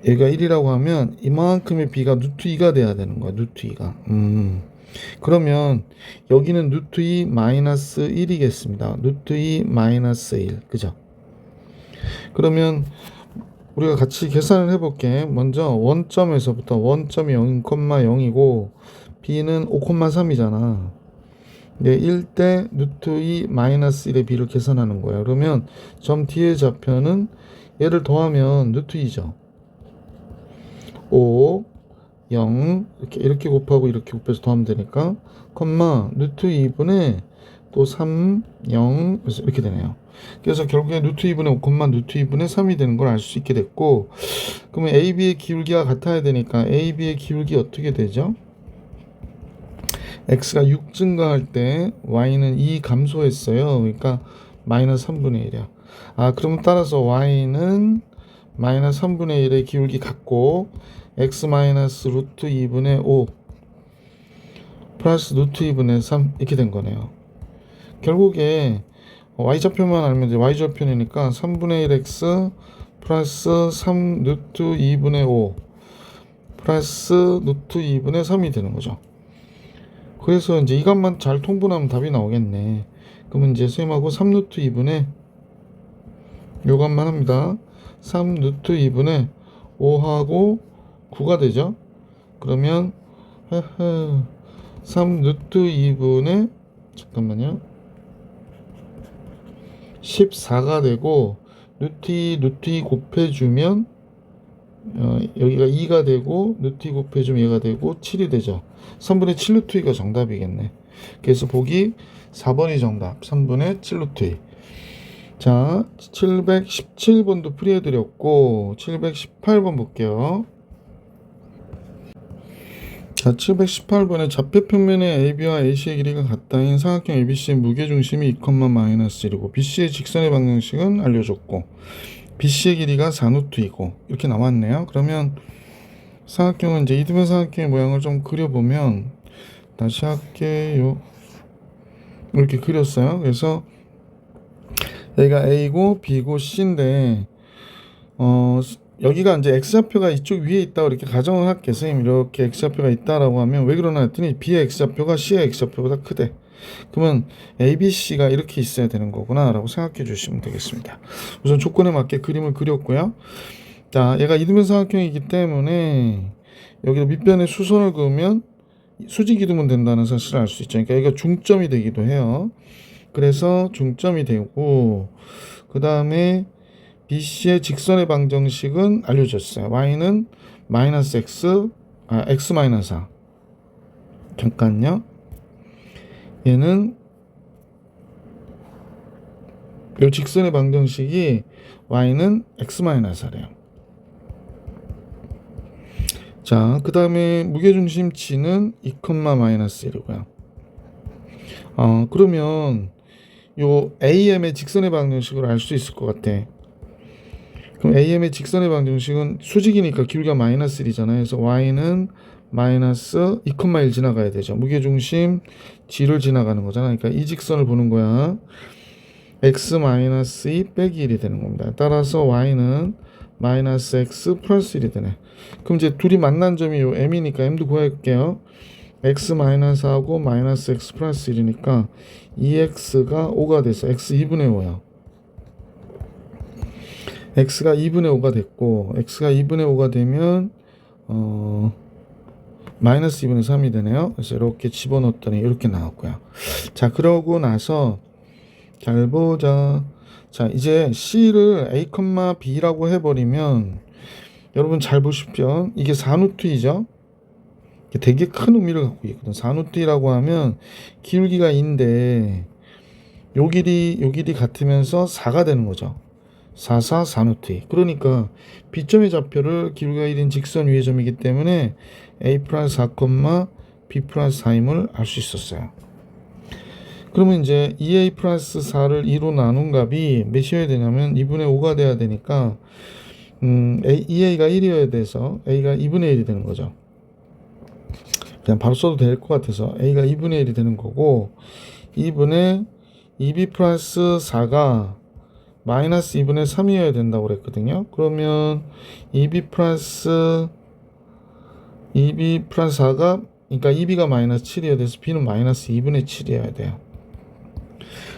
얘가 1이라고 하면 이만큼의 B가 루트 2가 돼야 되는 거야. 루트 2가. 그러면 여기는 루트 2 마이너스 1이겠습니다. 루트 2 마이너스 1. 그죠? 그러면 우리가 같이 계산을 해볼게. 먼저 원점에서부터 원점이 0,0이고 B는 5,3이잖아. 네, 1대 루트 2 마이너스 1의 B를 계산하는 거야. 그러면 점 D의 좌표는 얘를 더하면 루트 2죠. 5, 0 이렇게 곱하고 이렇게 곱해서 더하면 되니까 컴마 루트 2분의 또 3, 0 그래서 이렇게 되네요. 그래서 결국에 루트 2분의 5, 콤마 루트 2분의 3이 되는 걸 알 수 있게 됐고, 그러면 AB의 기울기가 같아야 되니까 AB의 기울기 어떻게 되죠? X가 6 증가할 때 Y는 2 감소했어요. 그러니까 마이너스 3분의 1이야. 그럼 따라서 Y는 마이너스 3분의 1의 기울기 같고 X 마이너스 루트 2분의 5 플러스 루트 2분의 3 이렇게 된 거네요. 결국에 Y좌표만 알면 이제 Y좌표니까 3분의 1X 플러스 3 루트 2분의 5 플러스 루트 2분의 3이 되는 거죠. 그래서 이제 이것만 잘 통분하면 답이 나오겠네. 그러면 이제 쌤하고 3 루트 2분의 요것만 합니다. 3 루트 2분의 5하고 9가 되죠. 그러면 3 루트 2분의 잠깐만요. 14가 되고 루트 2 곱해주면 여기가 2가 되고 루트 2 곱해주면 얘가 되고 7이 되죠. 3분의 7 루트 2가 정답이겠네. 그래서 보기 4번이 정답. 3분의 7 루트 2. 자, 717번도 풀이해드렸고 718번 볼게요. 자, 718번에 좌표평면의 AB와 AC의 길이가 같다인 삼각형 ABC의 무게중심이 2,-1이고 BC의 직선의 방정식은 알려줬고 BC의 길이가 4루트이고 이렇게 나왔네요. 그러면 삼각형은 이제 이등변 삼각형의 모양을 좀 그려보면 다시 할게요. 이렇게 그렸어요. 그래서 여기가 A고 B고 C인데 여기가 이제 x좌표가 이쪽 위에 있다고 이렇게 가정을 할게요. 선생님 이렇게 x좌표가 있다라고 하면 왜 그러나 했더니 b의 x좌표가 c의 x좌표보다 크대. 그러면 ABC가 이렇게 있어야 되는 거구나 라고 생각해 주시면 되겠습니다. 우선 조건에 맞게 그림을 그렸고요. 자, 얘가 이등변 삼각형이기 때문에 여기도 밑변에 수선을 그으면 수직 이등분 된다는 사실을 알 수 있죠. 그러니까 여기가 중점이 되기도 해요. 그래서 중점이 되고 그 다음에 BC의 직선의 방정식은 알려줬어요. y는 마이너스 x, x 마이너스 4. 잠깐요. 얘는 이 직선의 방정식이 y는 x 마이너스 4래요. 자, 그 다음에 무게중심치는 2, 마이너스 1이고요. 그러면 요 AM의 직선의 방정식을 알 수 있을 것 같아. 그럼 AM의 직선의 방정식은 수직이니까 기울기가 마이너스 1이잖아요. 그래서 y는 마이너스 2,1 지나가야 되죠. 무게중심 G를 지나가는 거잖아. 그러니까 이 직선을 보는 거야. x 마이너스 2 빼기 1이 되는 겁니다. 따라서 y는 마이너스 x 플러스 1이 되네. 그럼 이제 둘이 만난 점이 요 m이니까 m도 구할게요. x 마이너스 하고 마이너스 x 플러스 1이니까 2x가 5가 돼서 x 2분의 5야. x가 2분의 5가 됐고 x가 2분의 5가 되면 마이너스 2분의 3이 되네요. 그래서 이렇게 집어넣었더니 이렇게 나왔고요. 자, 그러고 나서 잘 보자. 자, 이제 C를 A, B라고 해버리면 여러분 잘 보십시오. 이게 사누트이죠. 되게 큰 의미를 갖고 있거든. 사누트이라고 하면 기울기가 2인데 요 길이 같으면서 4가 되는 거죠. 4, 4, 사누트이. 그러니까 B점의 좌표를 기울기가 1인 직선 위의 점이기 때문에 A 플러스 4, B 플러스 4임을 알 수 있었어요. 그러면 이제 2A 플러스 4를 2로 나눈 값이 몇이어야 되냐면 2분의 5가 돼야 되니까 2A가 1이어야 돼서 A가 2분의 1이 되는 거죠. 그냥 바로 써도 될 것 같아서 A가 2분의 1이 되는 거고 2분의 2B 플러스 4가 마이너스 2분의 3이어야 된다고 그랬거든요. 그러면 2B 플러스 4가 그러니까 2B가 마이너스 7이어야 돼서 B는 마이너스 2분의 7이어야 돼요.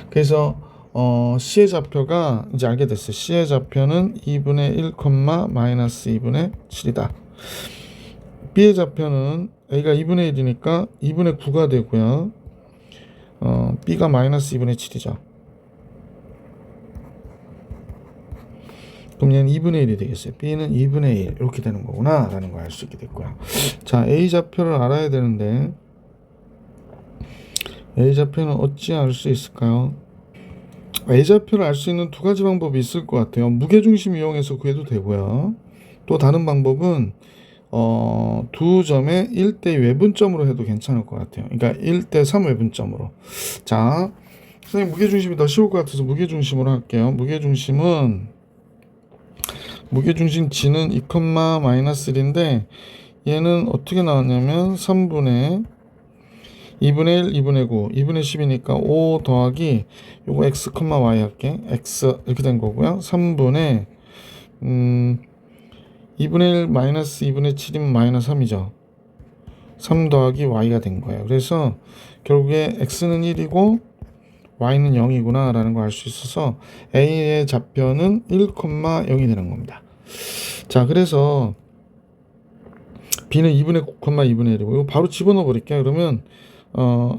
그래서 C의 좌표가 이제 알게 됐어요. C의 좌표는 2분의 1, 마이너스 2분의 7이다. B의 좌표는 A가 2분의 1이니까 2분의 9가 되고요. B가 마이너스 2분의 7이죠. 그럼 얘는 2분의 1이 되겠어요. B는 2분의 1 이렇게 되는 거구나 라는 걸 알 수 있게 됐고요. 자, A 좌표를 알아야 되는데 A 좌표는 어찌 알 수 있을까요? A 좌표를 알 수 있는 두 가지 방법이 있을 것 같아요. 무게중심 이용해서 구해도 되고요. 또 다른 방법은 두 점의 1대 외분점으로 해도 괜찮을 것 같아요. 그러니까 1대 3 외분점으로. 자, 선생님 무게중심이 더 쉬울 것 같아서 무게중심으로 할게요. 무게중심 G는 2, 마이너스 1인데 얘는 어떻게 나왔냐면 3분의 2분의 1, 2분의 9, 2분의 10이니까 5 더하기 요거 x, y 할게. x 이렇게 된 거고요. 3분의 2분의 1 마이너스 2분의 7이면 마이너스 3이죠. 3 더하기 y가 된 거예요. 그래서 결국에 x는 1이고 y는 0이구나 라는 걸 알 수 있어서 a의 좌표는 1, 0이 되는 겁니다. 자, 그래서 b는 2분의 9, 2분의 1이고 이거 바로 집어넣어 버릴게요. 그러면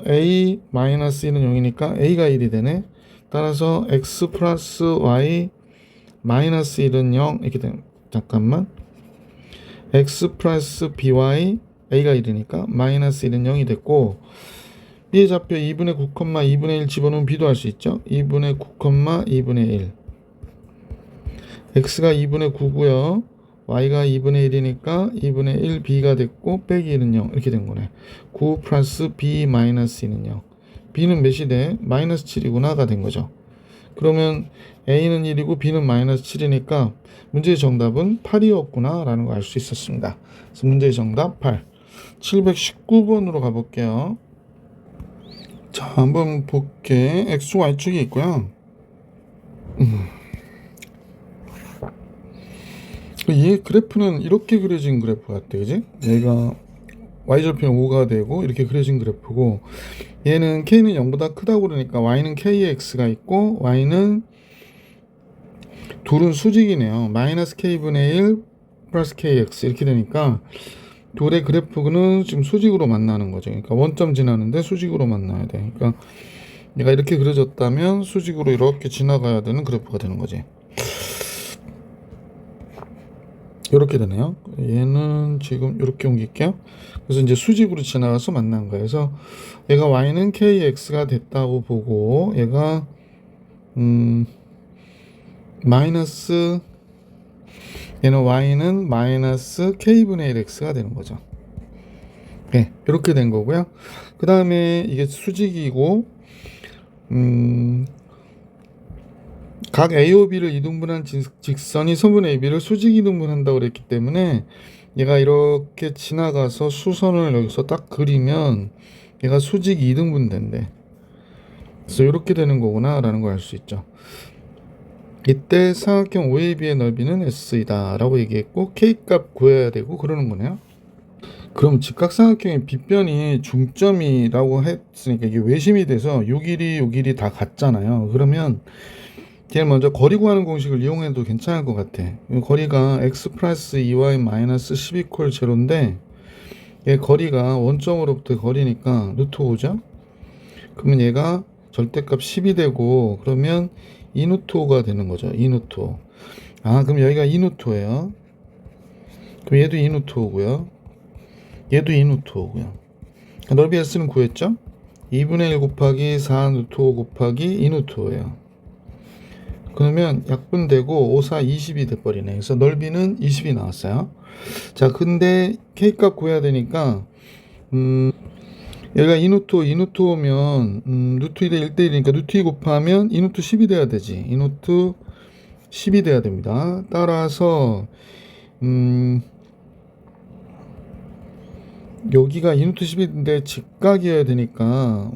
a 마이너스 1은 0이니까 a가 1이 되네. 따라서 x 플러스 y 마이너스 1은 0 이렇게 되는. 잠깐만. x 플러스 by a가 1이니까 마이너스 1은 0이 됐고 b의 좌표 2분의 9, 2분의 1 집어넣으면 b도 할 수 있죠. 2분의 9, 2분의 1 x가 2분의 9고요. y가 2분의 1이니까 2분의 1 b가 됐고 빼기 1은 0 이렇게 된 거네. 9 플러스 b 마이너스 2는 0. b는 몇이 돼? 마이너스 7이구나가 된 거죠. 그러면 a는 1이고 b는 마이너스 7이니까 문제의 정답은 8이었구나 라는 걸 알 수 있었습니다. 그래서 문제의 정답 8. 719번으로 가볼게요. 자, 한번 볼게. x, y축이 있고요. 이 그래프는 이렇게 그려진 그래프 같아, 그지? 얘가 y절편 5가 되고 이렇게 그려진 그래프고, 얘는 k는 0보다 크다고 그러니까 y는 kx가 있고, y는 둘은 수직이네요. 마이너스 k분의 1 플러스 kx 이렇게 되니까 둘의 그래프는 지금 수직으로 만나는 거죠. 그러니까 원점 지나는데 수직으로 만나야 돼. 그러니까 얘가 이렇게 그려졌다면 수직으로 이렇게 지나가야 되는 그래프가 되는 거지. 이렇게 되네요. 얘는 지금 이렇게 옮길게요. 그래서 이제 수직으로 지나가서 만난 거예요. 그래서 얘가 y는 kx가 됐다고 보고, 얘가 마이너스, 얘는 y는 마이너스 k분의 1x가 되는 거죠. 네, 이렇게 된 거고요. 그 다음에 이게 수직이고, 각 AO, B를 이등분한 직선이 선분 AB를 수직 이등분한다고 그랬기 때문에 얘가 이렇게 지나가서 수선을 여기서 딱 그리면 얘가 수직 이등분 된대. 그래서 이렇게 되는 거구나 라는 걸 알 수 있죠. 이때 삼각형 OAB의 넓이는 S이다 라고 얘기했고, K값 구해야 되고 그러는 거네요. 그럼 직각삼각형의 빗변이 중점이라고 했으니까 이게 외심이 돼서 요 길이 다 같잖아요. 그러면 제일 먼저 거리 구하는 공식을 이용해도 괜찮을 것 같아. 거리가 x 플러스 2y 마이너스 10 이퀄 제로인데, 얘 거리가 원점으로부터 거리니까 루트 5죠. 그러면 얘가 절대값 10이 되고, 그러면 2 루트 5가 되는 거죠. 2 루트 5. 아, 그럼 여기가 2 루트 5예요. 그럼 얘도 2 루트 5고요. 얘도 2 루트 5고요. 넓이 S는 구했죠? 2분의 1 곱하기 4 루트 5 곱하기 2 루트 5예요. 그러면 약분되고 5, 4, 20이 돼버리네. 그래서 넓이는 20이 나왔어요. 자, 근데 K값 구해야 되니까, 얘가 2루트 2루트 오면, 루트 2대 1대1이니까 루트 2 곱하면 2루트 10이 돼야 되지. 2루트 10이 돼야 됩니다. 따라서, 여기가 2루트 10인데 직각이어야 되니까,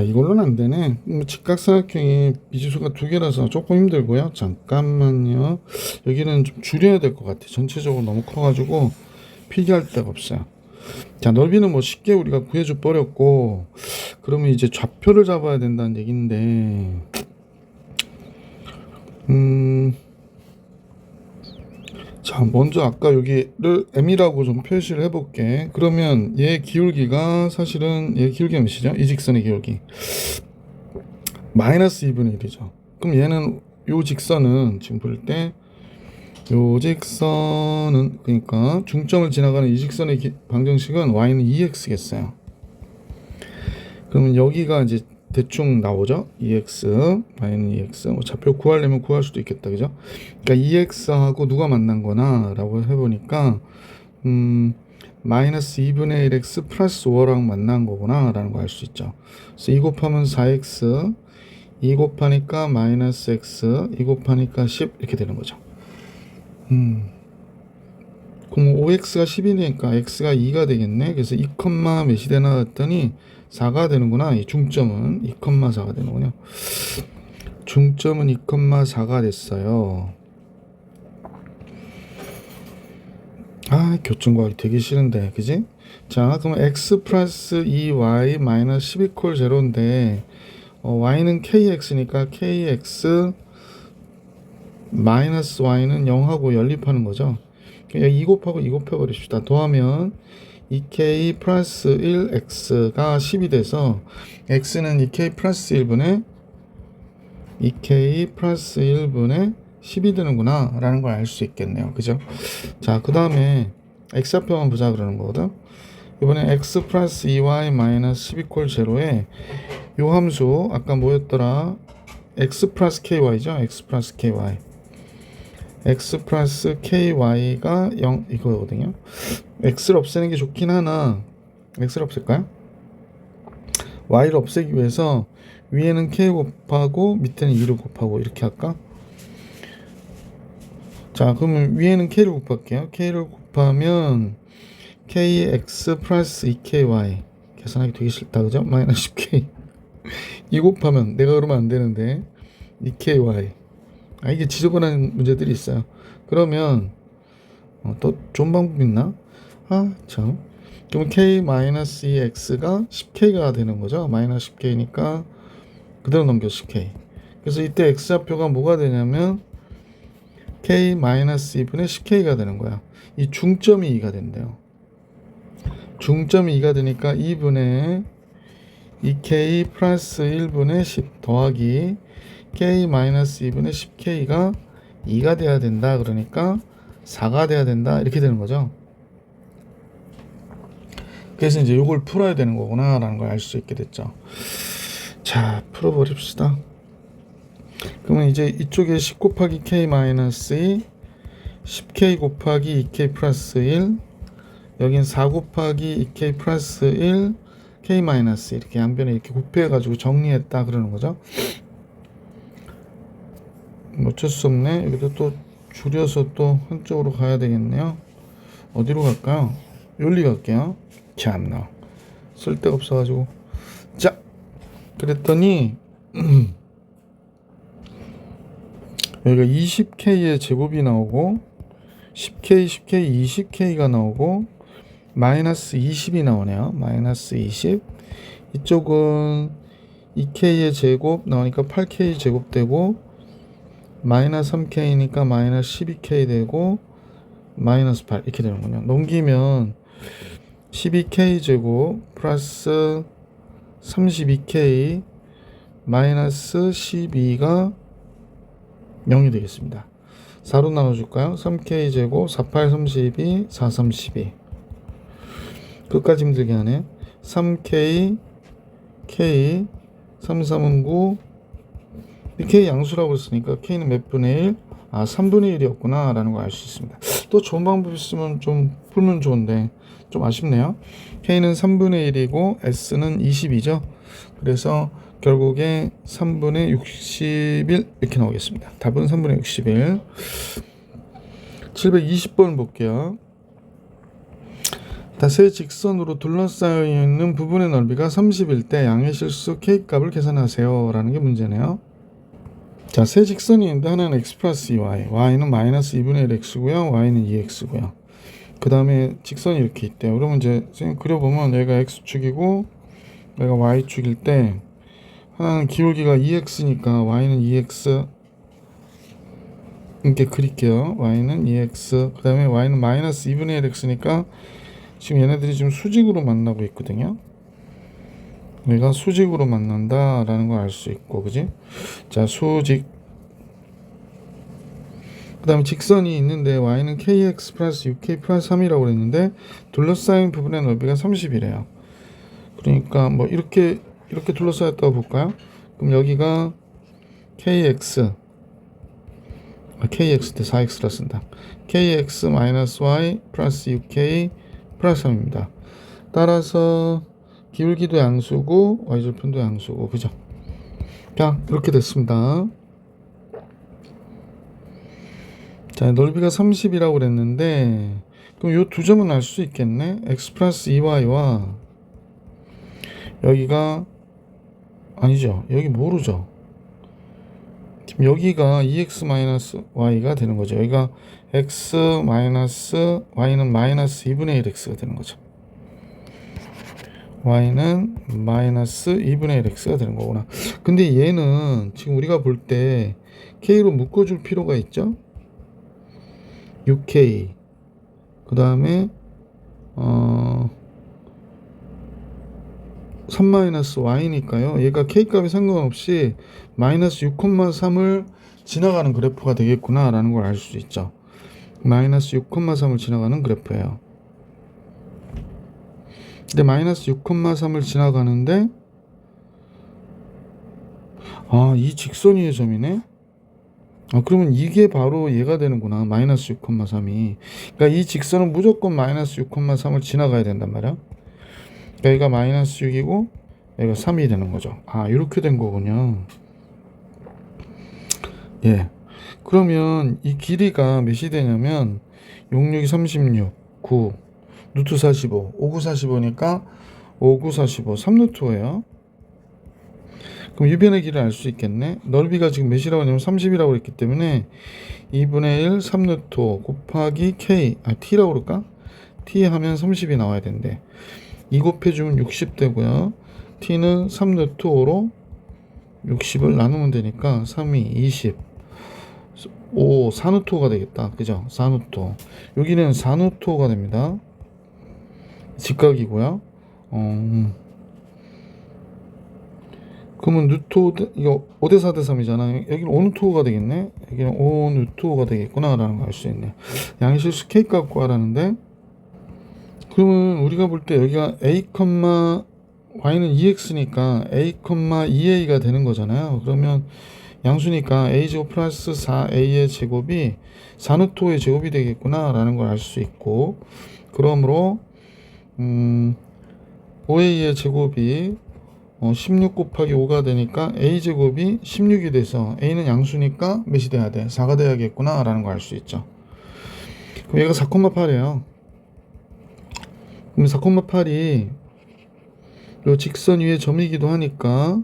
이걸로는 안 되네. 직각삼각형이 미지수가 두 개라서 조금 힘들고요. 잠깐만요. 여기는 좀 줄여야 될 것 같아. 전체적으로 너무 커가지고 필기할 데가 없어요. 자, 넓이는 뭐 쉽게 우리가 구해줘 버렸고, 그러면 이제 좌표를 잡아야 된다는 얘기인데, 자, 먼저 아까 여기를 m이라고 좀 표시를 해볼게. 그러면 얘 기울기가 사실은 얘 기울기가 몇이죠? 이 직선의 기울기 마이너스 2분의 1이죠. 그럼 얘는 요 직선은 지금 볼 때 요 직선은, 그러니까 중점을 지나가는 이 직선의 방정식은 y는 2x겠어요. 그러면 여기가 이제 대충 나오죠. 2x, y는 2x. 뭐 좌표 구하려면 구할 수도 있겠다, 그죠? 그러니까 2x하고 누가 만난 거나 라고 해보니까, 마이너스 2분의 1x 플러스 5랑 만난 거구나 라는 거 알 수 있죠. 그래서 2 곱하면 4x, 2 곱하니까 마이너스 x, 2 곱하니까 10 이렇게 되는 거죠. 그럼 5x가 10이니까 x가 2가 되겠네. 그래서 2, 몇이 되나 했더니 4가 되는구나. 이 중점은 2,4가 되는군요. 중점은 2,4가 됐어요. 교점 구하기 되게 싫은데, 그지? 자, 그럼 x 플러스 2y 마이너스 10 이퀄 제로인데, y는 kx니까 kx 마이너스 y는 0하고 연립하는 거죠. 2 곱하고 2 곱해버립시다. 더하면 2k 플러스 1x가 10이 돼서 x는 2k 플러스 1분의 2k 플러스 1분의 10이 되는구나 라는 걸 알 수 있겠네요. 그죠? 자, 그 다음에 x좌표만 보자 그러는 거거든. 이번에 x 플러스 2y 마이너스 10 이퀄 제로에 요 함수 아까 뭐였더라? x 플러스 ky죠? x 플러스 ky x 플러스 ky가 0 이거거든요. x를 없애는 게 좋긴 하나, x를 없앨까요? y를 없애기 위해서 위에는 k 곱하고 밑에는 2를 곱하고 이렇게 할까? 자, 그러면 위에는 k를 곱할게요. k를 곱하면 kx 플러스 2ky 계산하기 되게 싫다, 그죠? 마이너스 10k 2 곱하면 내가 그러면 안 되는데 2ky 이게 지저분한 문제들이 있어요. 그러면 또 좋은 방법 있나? 참. 그럼 k-2x가 10k가 되는 거죠. 마이너스 10k니까 그대로 넘겨 10k. 그래서 이때 x좌표가 뭐가 되냐면 k-2분의 10k가 되는 거야. 이 중점이 2가 된대요. 중점이 2가 되니까 2분의 2k 플러스 1분의 10 더하기 k-2분의 10k가 2가 돼야 된다. 그러니까 4가 돼야 된다. 이렇게 되는 거죠. 그래서 이제 이걸 풀어야 되는 거구나 라는 걸 알 수 있게 됐죠. 자, 풀어버립시다. 그러면 이제 이쪽에 10 곱하기 k 마이너스 2, 10k 곱하기 2k 플러스 1, 여긴 4 곱하기 2k 플러스 1, k 마이너스 이렇게 양변에 이렇게 곱해가지고 정리했다 그러는 거죠. 어쩔 수 없네. 여기도 또 줄여서 또 한쪽으로 가야 되겠네요. 어디로 갈까요? 여기 갈게요. 참나 쓸데가 없어가지고. 자, 그랬더니 여기가 20k의 제곱이 나오고 10k, 10k, 20k가 나오고 마이너스 20이 나오네요. 마이너스 20. 이쪽은 2k의 제곱 나오니까 8k 제곱 되고 마이너스 3k니까 마이너스 12k 되고 마이너스 8 이렇게 되는군요. 넘기면 12k 제곱 플러스 32k 마이너스 12가 0이 되겠습니다. 4로 나눠줄까요? 3k 제곱 48 32 4 32 끝까지 힘들게 하네. 3k k 3 3은 9 k 양수라고 했으니까 k는 몇 분의 1? 3분의 1이었구나 라는 걸 알 수 있습니다. 또 좋은 방법 있으면 좀 풀면 좋은데 좀 아쉽네요. k는 3분의 1이고 s는 20이죠. 그래서 결국에 3분의 61 이렇게 나오겠습니다. 답은 3분의 61. 720번 볼게요. 세 직선으로 둘러싸여 있는 부분의 넓이가 30일 때 양의 실수 k 값을 계산하세요 라는 게 문제네요. 자, 세 직선이 있는데 하나는 x 플러스 2y, y는 마이너스 2분의 1 x고요, y는 2x고요. 그 다음에 직선이 이렇게 있대요. 그러면 이제 선생님 그려보면 얘가 x축이고 얘가 y축일 때 하나는 기울기가 2x니까 y는 2x 이렇게 그릴게요. y는 2x 그 다음에 y는 마이너스 2분의 1 x니까 지금 얘네들이 지금 수직으로 만나고 있거든요. 얘가 수직으로 만난다 라는 걸 알 수 있고, 그지? 자, 수직. 그 다음에 직선이 있는데 y는 kx 플러스 6k 플러스 3이라고 그랬는데 둘러싸인 부분의 넓이가 30이래요. 그러니까 뭐 이렇게 둘러싸였다고 볼까요? 그럼 여기가 kx 때 4x라 쓴다. kx 마이너스 y 플러스 6k 플러스 3입니다. 따라서 기울기도 양수고 y절편도 양수고, 그죠? 자, 이렇게 됐습니다. 자, 넓이가 30이라고 그랬는데 그럼 요 두 점은 알 수 있겠네. x 플러스 2y와 여기가 아니죠. 여기 모르죠. 지금 여기가 2x 마이너스 y가 되는 거죠. 여기가 x 마이너스 y는 마이너스 2분의 1 x가 되는 거죠. y는 마이너스 2분의 1 x가 되는 거구나. 근데 얘는 지금 우리가 볼 때 k로 묶어줄 필요가 있죠. 6k 그 다음에 3-y니까요. 얘가 k값이 상관없이 마이너스 6,3을 지나가는 그래프가 되겠구나 라는 걸 알 수 있죠. 마이너스 6,3을 지나가는 그래프예요. 근데 마이너스 6,3을 지나가는데 이 직선위의 점이네. 그러면 이게 바로 얘가 되는구나. 마이너스 6,3이. 그러니까 이 직선은 무조건 마이너스 6,3을 지나가야 된단 말이야. 그러니까 얘가 마이너스 6이고 얘가 3이 되는 거죠. 이렇게 된 거군요. 예. 그러면 이 길이가 몇이 되냐면 6, 6이 36, 9, 루트 45, 5, 9, 45니까 5, 9, 45, 3루트예요. 그럼 유변의 길을 알 수 있겠네. 넓이가 지금 몇이라고 하냐면 30이라고 그랬기 때문에 2분의 1 3루트 5 곱하기 k, t라고 그럴까? t 하면 30이 나와야 된대. 2 곱해주면 60 되고요. t는 3루트 5로 60을 나누면 되니까 3이 20. 5 4루트 5가 되겠다. 그죠? 4루트 5. 여기는 4루트 5가 됩니다. 직각이고요. 그러면 루트 5, 이거 5대 4대 3이잖아. 여기는 5루트 5가 되겠네. 여기는 5루트 5가 되겠구나 라는 걸 알 수 있네. 양실수 k 값 구하라는데, 그러면 우리가 볼 때 여기가 a, y는 2x니까 a, 2a가 되는 거잖아요. 그러면 양수니까 a제곱 플러스 4a의 제곱이 4루트 5의 제곱이 되겠구나 라는 걸 알 수 있고, 그러므로 5a의 제곱이 16 곱하기 5가 되니까 a제곱이 16이 돼서 a는 양수니까 몇이 돼야 돼? 4가 돼야겠구나 라는 걸 알 수 있죠. 그럼 얘가 4,8이에요. 그럼 4,8이 요 직선 위에 점이기도 하니까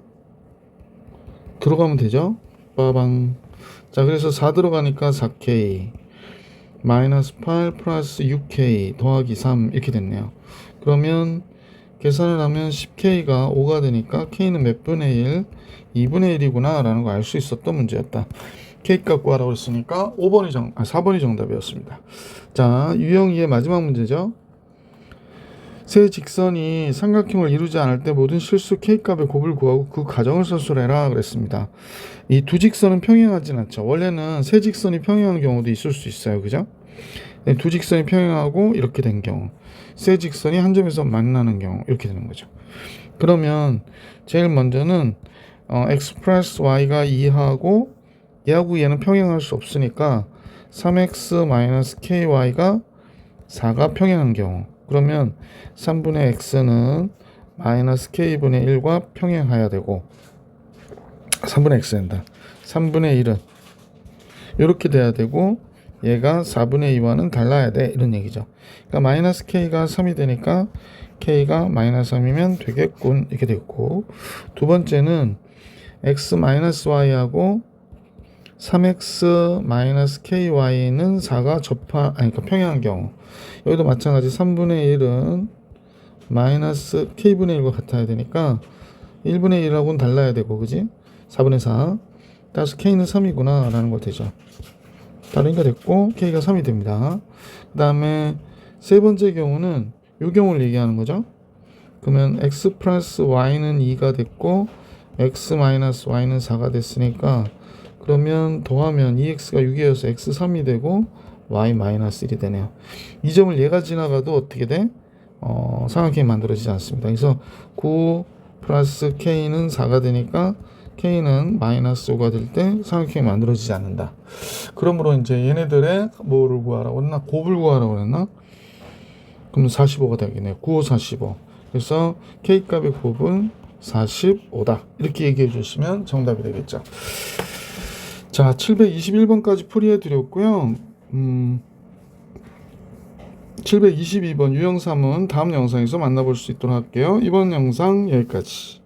들어가면 되죠. 빠방. 자, 그래서 4 들어가니까 4k 마이너스 8 플러스 6k 더하기 3 이렇게 됐네요. 그러면 계산을 하면 10k가 5가 되니까 k는 몇 분의 1? 2분의 1이구나 라는 걸 알 수 있었던 문제였다. k 값 구하라고 했으니까 4번이 정답이었습니다. 자, 유형 2의 마지막 문제죠. 세 직선이 삼각형을 이루지 않을 때 모든 실수 k값의 곱을 구하고 그 가정을 서술해라 그랬습니다. 이 두 직선은 평행하진 않죠. 원래는 세 직선이 평행한 경우도 있을 수 있어요. 그죠? 두 직선이 평행하고 이렇게 된 경우, 세 직선이 한 점에서 만나는 경우 이렇게 되는 거죠. 그러면 제일 먼저는 x 플러스 y가 2하고 얘하고 얘는 평행할 수 없으니까 3x 마이너스 ky가 4가 평행한 경우, 그러면 3분의 x는 마이너스 k분의 1과 평행해야 되고 3분의 x 된다. 3분의 1은 이렇게 돼야 되고 얘가 4분의 2와는 달라야 돼 이런 얘기죠. 그러니까 마이너스 k가 3이 되니까 k가 마이너스 3이면 되겠군 이렇게 됐고, 두 번째는 x 마이너스 y하고 3x 마이너스 ky는 4가 그러니까 평행한 경우, 여기도 마찬가지 3분의 1은 마이너스 k분의 1과 같아야 되니까 1분의 1하고는 달라야 되고, 그지? 4분의 4 따라서 k는 3이구나 라는 거 되죠. 다른 게 됐고 k가 3이 됩니다. 그 다음에 세 번째 경우는 이 경우를 얘기하는 거죠. 그러면 x 플러스 y는 2가 됐고 x 마이너스 y는 4가 됐으니까, 그러면 더하면 2x가 6이어서 x 3이 되고 y 마이너스 1이 되네요. 이 점을 얘가 지나가도 어떻게 돼? 삼각형이 만들어지지 않습니다. 그래서 9 플러스 k는 4가 되니까 k는 마이너스 5가 될 때 삼각형이 만들어지지 않는다. 그러므로 이제 얘네들의 뭐를 구하라고 했나? 곱을 구하라고 했나? 그럼 45가 되겠네요. 9, 5, 45. 그래서 k 값의 곱은 45다. 이렇게 얘기해 주시면 정답이 되겠죠. 자, 721번까지 풀이해 드렸고요. 722번 유형 3은 다음 영상에서 만나볼 수 있도록 할게요. 이번 영상 여기까지.